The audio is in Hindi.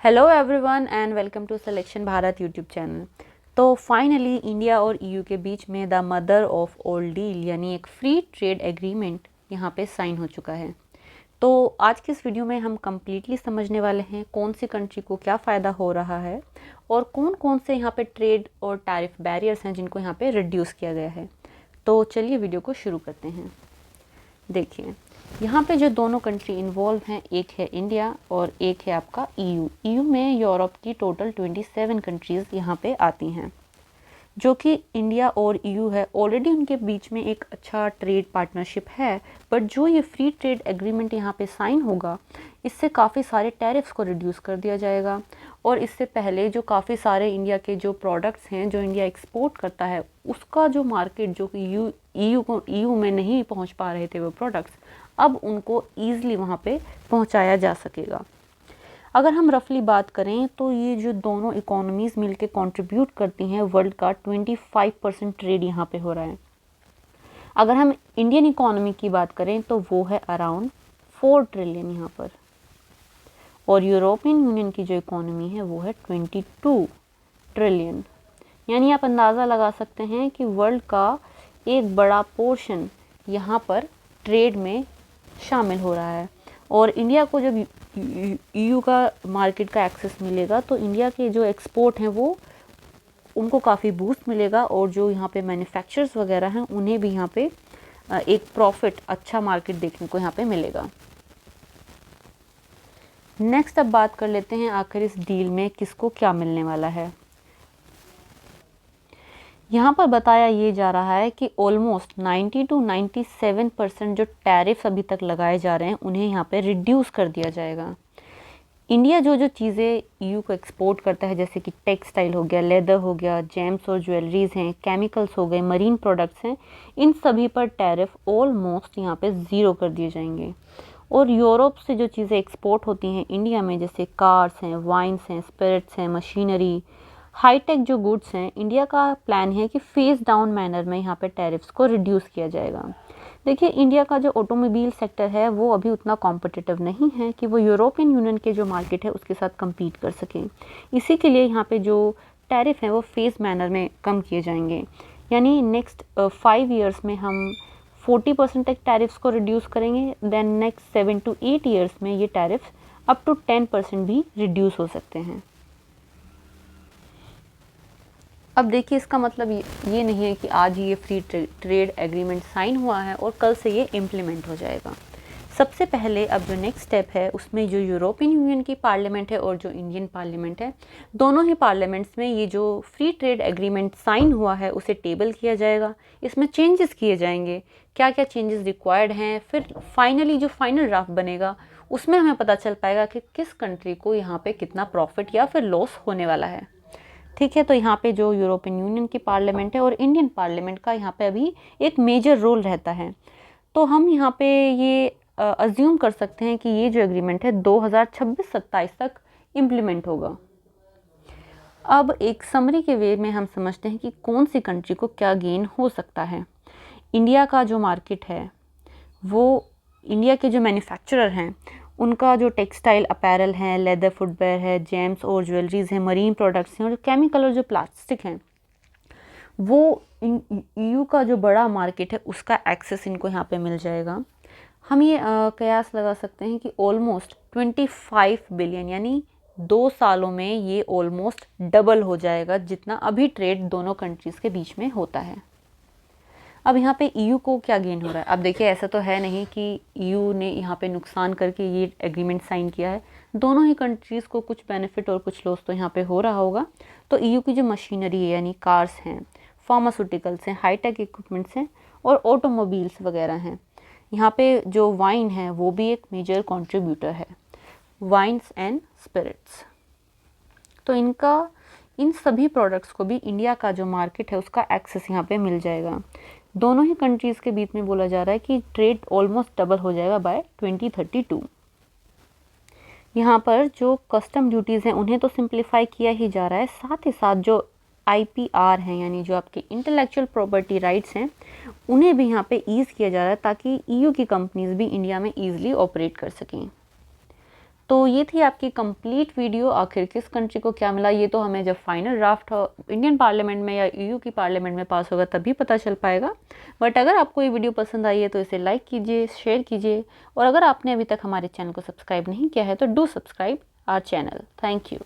Hello everyone and welcome to selection Bharat YouTube channel. तो फाइनली इंडिया और ईयू के बीच में the mother of all deal यानी एक फ्री ट्रेड एग्रीमेंट यहाँ पे साइन हो चुका है। तो आज के इस वीडियो में हम कम्प्लीटली समझने वाले हैं कौन सी कंट्री को क्या फ़ायदा हो रहा है और कौन कौन से यहाँ पे ट्रेड और टैरिफ बैरियर्स हैं जिनको यहाँ पे रिड्यूस किया गया है। तो चलिए वीडियो को शुरू करते हैं। देखिए यहाँ पे जो दोनों कंट्री इन्वॉल्व हैं, एक है इंडिया और एक है आपका ईयू। ईयू में यूरोप की टोटल 27 कंट्रीज़ यहाँ पे आती हैं, जो कि इंडिया और ईयू है। ऑलरेडी उनके बीच में एक अच्छा ट्रेड पार्टनरशिप है, बट जो ये फ्री ट्रेड एग्रीमेंट यहाँ पे साइन होगा, इससे काफ़ी सारे टैरिफ्स को रिड्यूस कर दिया जाएगा। और इससे पहले जो काफ़ी सारे इंडिया के जो प्रोडक्ट्स हैं जो इंडिया एक्सपोर्ट करता है, उसका जो मार्केट जो कि ईयू में नहीं पहुँच पा रहे थे वो प्रोडक्ट्स, अब उनको ईज़िली वहाँ पे पहुँचाया जा सकेगा। अगर हम रफली बात करें तो ये जो दोनों इकोनॉमीज़ मिलके कंट्रीब्यूट करती हैं, वर्ल्ड का 25% ट्रेड यहाँ पे हो रहा है। अगर हम इंडियन इकोनॉमी की बात करें तो वो है अराउंड 4 ट्रिलियन यहाँ पर, और यूरोपियन यूनियन की जो इकोनॉमी है वो है 22 ट्रिलियन। यानी आप अंदाज़ा लगा सकते हैं कि वर्ल्ड का एक बड़ा पोर्शन यहाँ पर ट्रेड में शामिल हो रहा है। और इंडिया को जब ईयू का मार्केट का एक्सेस मिलेगा तो इंडिया के जो एक्सपोर्ट हैं वो उनको काफ़ी बूस्ट मिलेगा, और जो यहाँ पे मैन्युफैक्चरर्स वगैरह हैं उन्हें भी यहाँ पे एक प्रॉफिट, अच्छा मार्केट देखने को यहाँ पे मिलेगा। नेक्स्ट अब बात कर लेते हैं आखिर इस डील में किसको क्या मिलने वाला है। यहाँ पर बताया ये जा रहा है कि ऑलमोस्ट 90 to 97% जो टैरिफ्स अभी तक लगाए जा रहे हैं उन्हें यहाँ पे रिड्यूस कर दिया जाएगा। इंडिया जो जो चीज़ें ईयू को एक्सपोर्ट करता है, जैसे कि टेक्सटाइल हो गया, लेदर हो गया, जेम्स और ज्वेलरीज हैं, केमिकल्स हो गए, मरीन प्रोडक्ट्स हैं, इन सभी पर टैरिफ ऑलमोस्ट यहाँ पे ज़ीरो कर दिए जाएंगे। और यूरोप से जो चीज़ें एक्सपोर्ट होती हैं इंडिया में, जैसे कार्स हैं, वाइन्स हैं, स्पिरिट्स हैं, मशीनरी, हाईटेक जो गुड्स हैं, इंडिया का प्लान है कि फेस डाउन मैनर में यहाँ पे टैरिफ्स को रिड्यूस किया जाएगा। देखिए इंडिया का जो ऑटोमोबाइल सेक्टर है वो अभी उतना कॉम्पिटिटिव नहीं है कि वो यूरोपियन यूनियन के जो मार्केट है उसके साथ कम्पीट कर सकें। इसी के लिए यहाँ पे जो टैरिफ हैं वो फेस मैनर में कम किए जाएंगे। यानी नेक्स्ट 5 ईयर्स में हम 40% तक टैरिफ्स को रिड्यूस करेंगे, देन नेक्स्ट 7 to 8 ईयर्स में ये टैरिफ्स अप टू 10% भी रिड्यूस हो सकते हैं। अब देखिए इसका मतलब ये नहीं है कि आज ही ये फ्री ट्रेड एग्रीमेंट साइन हुआ है और कल से ये इम्प्लीमेंट हो जाएगा। सबसे पहले अब जो नेक्स्ट स्टेप है उसमें जो यूरोपियन यूनियन की पार्लियामेंट है और जो इंडियन पार्लियामेंट है, दोनों ही पार्लियामेंट्स में ये जो फ्री ट्रेड एग्रीमेंट साइन हुआ है उसे टेबल किया जाएगा। इसमें चेंजेस किए जाएंगे, क्या क्या चेंजेस रिक्वायर्ड हैं, फिर फाइनली जो फाइनल ड्राफ्ट बनेगा उसमें हमें पता चल पाएगा कि किस कंट्री को यहाँ पे कितना प्रॉफिट या फिर लॉस होने वाला है। ठीक है, तो यहाँ पे जो यूरोपियन यूनियन की पार्लियामेंट है और इंडियन पार्लियामेंट का यहाँ पे अभी एक मेजर रोल रहता है। तो हम यहाँ पे ये अज्यूम कर सकते हैं कि ये जो एग्रीमेंट है 2026-27 तक इम्प्लीमेंट होगा। अब एक समरी के वे में हम समझते हैं कि कौन सी कंट्री को क्या गेन हो सकता है। इंडिया का जो मार्केट है वो, इंडिया के जो मैन्युफैक्चरर हैं उनका जो टेक्सटाइल अपैरल हैं, लेदर फुटवेयर है, जेम्स और ज्वेलरीज हैं, मरीन प्रोडक्ट्स हैं, और जो केमिकल और जो प्लास्टिक हैं, वो ईयू का जो बड़ा मार्केट है उसका एक्सेस इनको यहाँ पे मिल जाएगा। हम ये कयास लगा सकते हैं कि ऑलमोस्ट 25 बिलियन, यानी 2 सालों में ये ऑलमोस्ट डबल हो जाएगा जितना अभी ट्रेड दोनों कंट्रीज़ के बीच में होता है। अब यहाँ पे ईयू को क्या गेन हो रहा है। अब देखिए ऐसा तो है नहीं कि ईयू ने यहाँ पे नुकसान करके ये एग्रीमेंट साइन किया है, दोनों ही कंट्रीज़ को कुछ बेनिफिट और कुछ लॉस तो यहाँ पे हो रहा होगा। तो ईयू की जो मशीनरी है, यानी कार्स हैं, फार्मास्यूटिकल्स हैं, हाईटेक इक्विपमेंट्स हैं और ऑटोमोबाइल्स वगैरह हैं, यहाँ पे जो वाइन है वो भी एक मेजर कॉन्ट्रीब्यूटर है, वाइन्स एंड स्पिरिट्स। तो इन सभी प्रोडक्ट्स को भी इंडिया का जो मार्केट है उसका एक्सेस यहाँ पे मिल जाएगा। दोनों ही कंट्रीज़ के बीच में बोला जा रहा है कि ट्रेड ऑलमोस्ट डबल हो जाएगा बाय 2032। यहाँ पर जो कस्टम ड्यूटीज़ हैं उन्हें तो सिंप्लीफाई किया ही जा रहा है, साथ ही साथ जो IPR हैं, यानी जो आपके इंटेलेक्चुअल प्रॉपर्टी राइट्स हैं, उन्हें भी यहाँ पे ईज़ किया जा रहा है ताकि ईयू की कंपनीज़ भी इंडिया में ईज़िली ऑपरेट कर सकें। तो ये थी आपकी कंप्लीट वीडियो। आखिर किस कंट्री को क्या मिला, ये तो हमें जब फाइनल ड्राफ्ट इंडियन पार्लियामेंट में या ईयू की पार्लियामेंट में पास होगा तभी पता चल पाएगा। बट अगर आपको ये वीडियो पसंद आई है तो इसे लाइक कीजिए, शेयर कीजिए, और अगर आपने अभी तक हमारे चैनल को सब्सक्राइब नहीं किया है तो do subscribe our channel. Thank you.